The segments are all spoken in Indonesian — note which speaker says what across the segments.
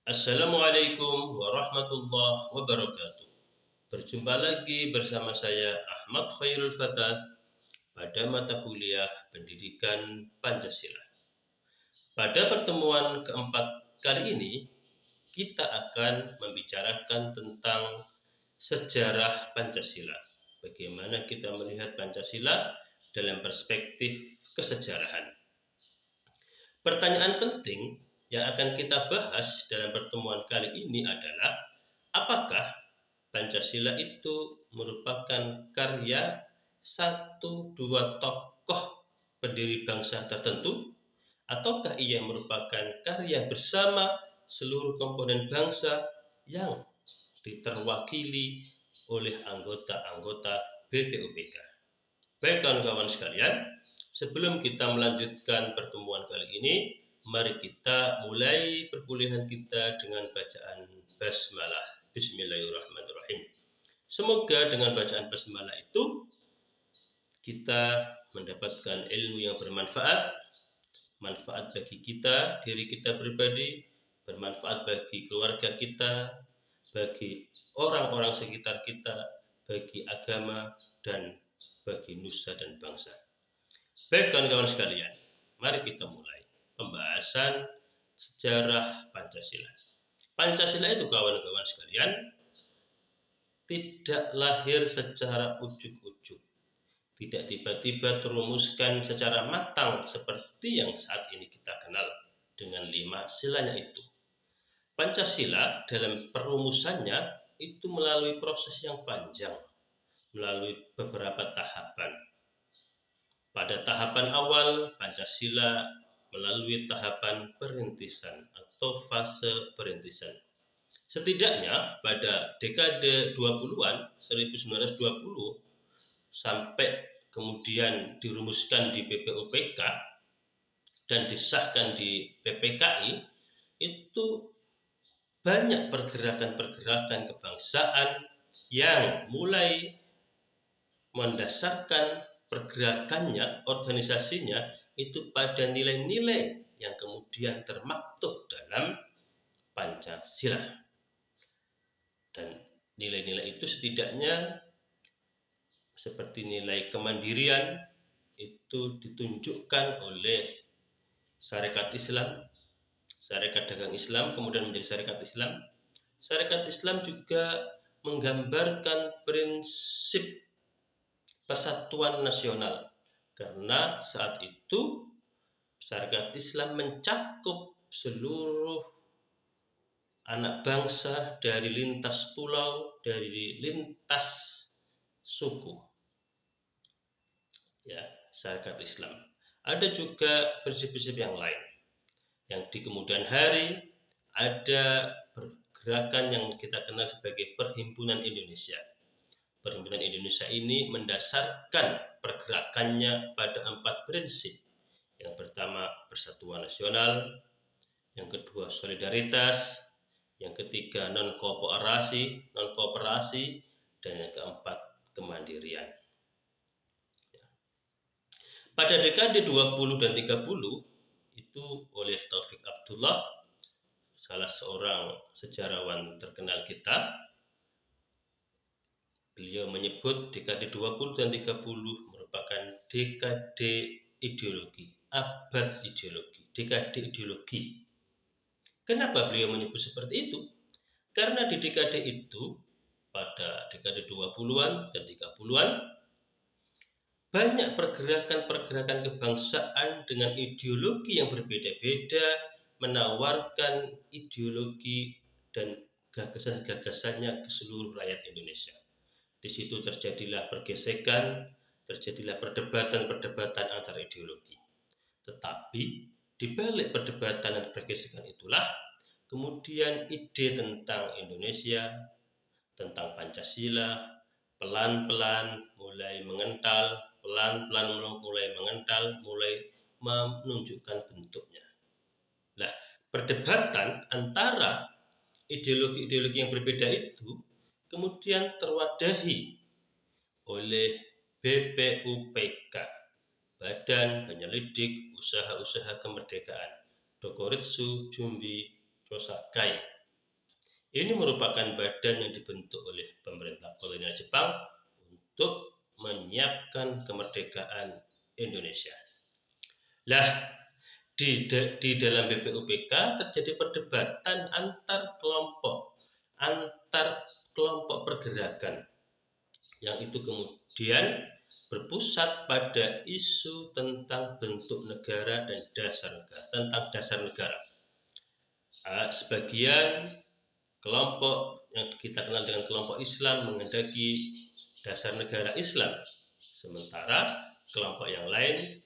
Speaker 1: Assalamualaikum warahmatullahi wabarakatuh. Berjumpa lagi bersama saya Ahmad Khairul Fatah pada mata kuliah Pendidikan Pancasila. Pada pertemuan keempat kali ini, kita akan membicarakan tentang sejarah Pancasila. Bagaimana kita melihat Pancasila dalam perspektif kesejarahan. Pertanyaan penting yang akan kita bahas dalam pertemuan kali ini adalah apakah Pancasila itu merupakan karya satu dua tokoh pendiri bangsa tertentu ataukah ia merupakan karya bersama seluruh komponen bangsa yang diterwakili oleh anggota-anggota BPUPK. Baik kawan-kawan sekalian, sebelum kita melanjutkan pertemuan kali ini, mari kita mulai perkuliahan kita dengan bacaan basmalah. Bismillahirrahmanirrahim. Semoga dengan bacaan basmalah itu kita mendapatkan ilmu yang bermanfaat, manfaat bagi kita, diri kita pribadi, bermanfaat bagi keluarga kita, bagi orang-orang sekitar kita, bagi agama, dan bagi nusa dan bangsa. Baik kawan-kawan sekalian, mari kita mulai pembahasan sejarah Pancasila. Pancasila itu kawan-kawan sekalian tidak lahir secara ujuk-ujuk, tidak tiba-tiba terumuskan secara matang seperti yang saat ini kita kenal dengan 5 silanya itu. Pancasila dalam perumusannya itu melalui proses yang panjang, melalui beberapa tahapan. Pada tahapan awal, Pancasila melalui tahapan perintisan atau fase perintisan. Setidaknya pada dekade 20-an, 1920, sampai kemudian dirumuskan di BPUPK dan disahkan di PPKI, itu banyak pergerakan-pergerakan kebangsaan yang mulai mendasarkan pergerakannya, organisasinya itu pada nilai-nilai yang kemudian termaktub dalam Pancasila. Dan nilai-nilai itu setidaknya seperti nilai kemandirian itu ditunjukkan oleh Syarikat Islam, Syarikat Dagang Islam kemudian menjadi Syarikat Islam. Syarikat Islam juga menggambarkan prinsip persatuan nasional karena saat itu Syarikat Islam mencakup seluruh anak bangsa dari lintas pulau, dari lintas suku. Ya, Syarikat Islam. Ada juga prinsip-prinsip yang lain. Yang di kemudian hari ada pergerakan yang kita kenal sebagai Perhimpunan Indonesia. Perhimpunan Indonesia ini mendasarkan pergerakannya pada 4 prinsip. Yang pertama, persatuan nasional. Yang kedua, solidaritas. Yang ketiga, non-kooperasi. Dan yang keempat, kemandirian. Pada dekade 20 dan 30, itu oleh Taufik Abdullah, salah seorang sejarawan terkenal kita, beliau menyebut dekade 20 dan 30 merupakan dekade ideologi, abad ideologi, dekade ideologi. Kenapa beliau menyebut seperti itu? Karena di dekade itu, pada dekade 20-an dan 30-an, banyak pergerakan-pergerakan kebangsaan dengan ideologi yang berbeda-beda menawarkan ideologi dan gagasan-gagasannya ke seluruh rakyat Indonesia. Di situ terjadilah pergesekan, terjadilah perdebatan-perdebatan antar ideologi. Tetapi di balik perdebatan dan pergesekan itulah kemudian ide tentang Indonesia, tentang Pancasila pelan-pelan mulai mengental, mulai menunjukkan bentuknya. Nah, perdebatan antara ideologi-ideologi yang berbeda itu kemudian terwadahi oleh BPUPK, Badan Penyelidik Usaha-Usaha Kemerdekaan, Dokoritsu Jumbi Kosakai. Ini merupakan badan yang dibentuk oleh pemerintah kolonial Jepang untuk menyiapkan kemerdekaan Indonesia. Lah, di dalam BPUPK terjadi perdebatan antar kelompok pergerakan yang itu kemudian berpusat pada isu tentang bentuk negara dan dasar negara. Sebagian kelompok yang kita kenal dengan kelompok Islam menghendaki dasar negara Islam, sementara kelompok yang lain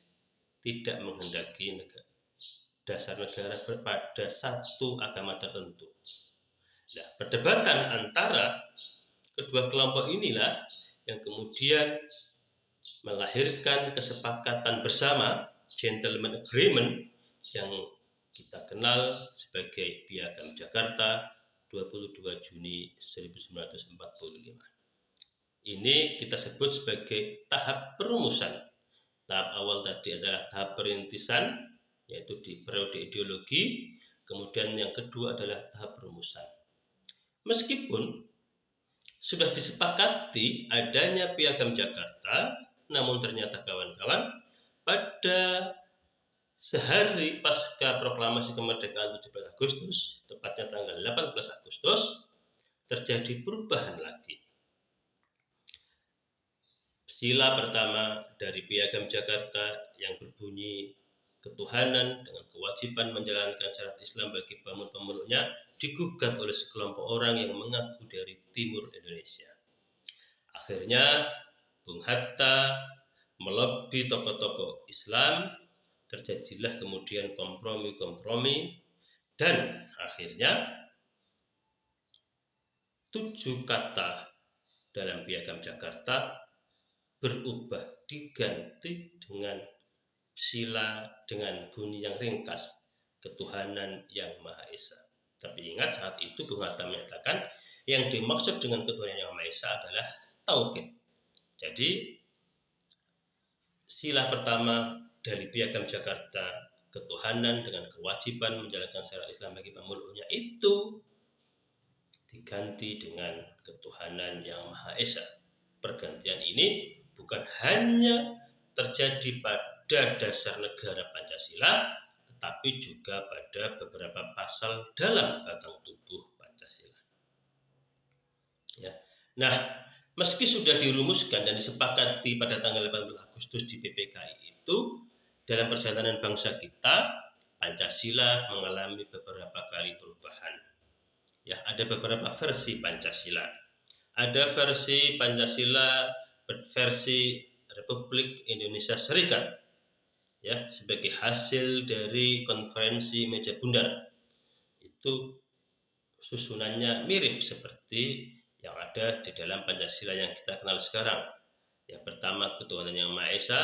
Speaker 1: tidak menghendaki dasar negara pada satu agama tertentu. Nah, perdebatan antara kedua kelompok inilah yang kemudian melahirkan kesepakatan bersama, gentleman agreement, yang kita kenal sebagai Piagam Jakarta 22 Juni 1945. Ini kita sebut sebagai tahap perumusan. Tahap awal tadi adalah tahap perintisan, yaitu di periode ideologi. Kemudian yang kedua adalah tahap perumusan. Meskipun sudah disepakati adanya Piagam Jakarta, namun ternyata kawan-kawan, pada sehari pasca proklamasi kemerdekaan 17 Agustus, tepatnya tanggal 18 Agustus, terjadi perubahan lagi. Sila pertama dari Piagam Jakarta yang berbunyi ketuhanan dengan kewajiban menjalankan syariat Islam bagi pemeluk-pemeluknya digugat oleh sekelompok orang yang mengaku dari timur Indonesia. Akhirnya Bung Hatta melobi tokoh-tokoh Islam, terjadilah kemudian kompromi-kompromi, dan akhirnya 7 kata dalam Piagam Jakarta berubah diganti dengan sila dengan bunyi yang ringkas, ketuhanan yang Maha Esa. Tapi ingat, saat itu Bung Hatta menyatakan yang dimaksud dengan ketuhanan yang Maha Esa adalah tauhid. Jadi sila pertama dari Piagam Jakarta, ketuhanan dengan kewajiban menjalankan syariat Islam bagi pemeluknya, itu diganti dengan ketuhanan yang Maha Esa. Pergantian ini bukan hanya terjadi pada dasar negara Pancasila, tetapi juga pada beberapa pasal dalam batang tubuh Pancasila. Ya. Nah, meski sudah dirumuskan dan disepakati pada tanggal 18 Agustus di PPKI itu, dalam perjalanan bangsa kita, Pancasila mengalami beberapa kali perubahan. Ya, ada beberapa versi Pancasila. Ada versi Pancasila versi Republik Indonesia Serikat, ya, sebagai hasil dari konferensi meja bundar. Itu susunannya mirip seperti yang ada di dalam Pancasila yang kita kenal sekarang. Yang pertama, ketuhanan yang Maha Esa,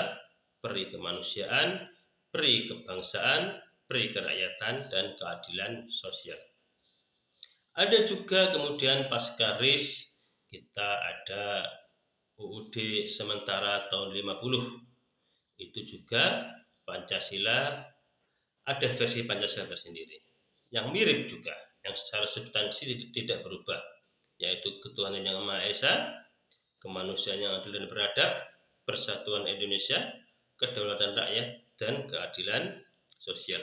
Speaker 1: peri kemanusiaan, peri kebangsaan, peri kerakyatan, dan keadilan sosial. Ada juga kemudian pasca RIS, kita ada UUD sementara tahun 50. Itu juga Pancasila, ada versi Pancasila tersendiri yang mirip juga, yang secara substansi tidak berubah, yaitu ketuhanan yang Maha Esa, kemanusiaan yang adil dan beradab, persatuan Indonesia, kedaulatan rakyat, dan keadilan sosial.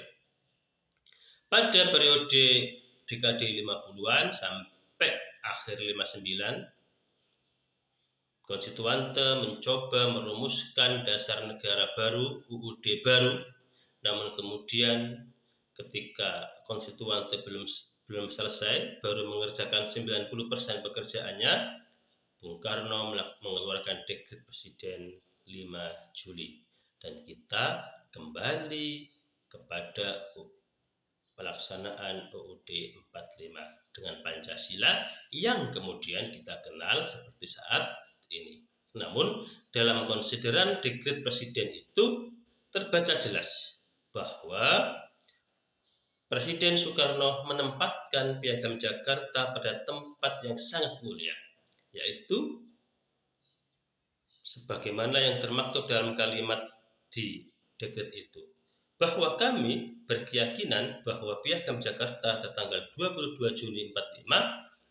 Speaker 1: Pada periode dekade 50-an sampai akhir 59, konstituante mencoba merumuskan dasar negara baru, UUD baru, namun kemudian ketika konstituante belum selesai, baru mengerjakan 90% pekerjaannya, Bung Karno mengeluarkan dekret Presiden 5 Juli. Dan kita kembali kepada pelaksanaan UUD 45 dengan Pancasila yang kemudian kita kenal seperti saat ini. Namun dalam konsideran dekret Presiden itu terbaca jelas bahwa Presiden Soekarno menempatkan Piagam Jakarta pada tempat yang sangat mulia, yaitu sebagaimana yang termaktub dalam kalimat di dekret itu. bahwa kami berkeyakinan bahwa Piagam Jakarta tertanggal 22 Juni 45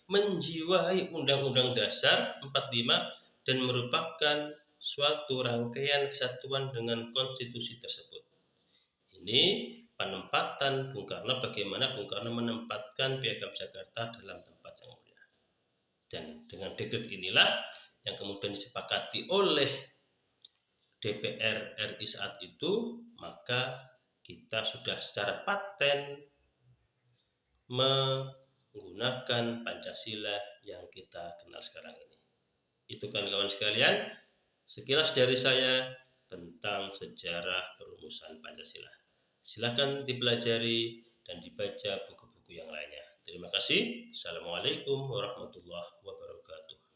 Speaker 1: menjiwai Undang-Undang Dasar 45 dan merupakan suatu rangkaian kesatuan dengan konstitusi tersebut. Ini penempatan Bung Karno, bagaimana Bung Karno menempatkan Piagam Jakarta dalam tempat yang mulia. Dan dengan dekret inilah yang kemudian disepakati oleh DPR RI saat itu, maka kita sudah secara paten menggunakan Pancasila yang kita kenal sekarang ini. Itu kan kawan sekalian, sekilas dari saya tentang sejarah perumusan Pancasila. Silakan dipelajari dan dibaca buku-buku yang lainnya. Terima kasih. Assalamualaikum warahmatullahi wabarakatuh.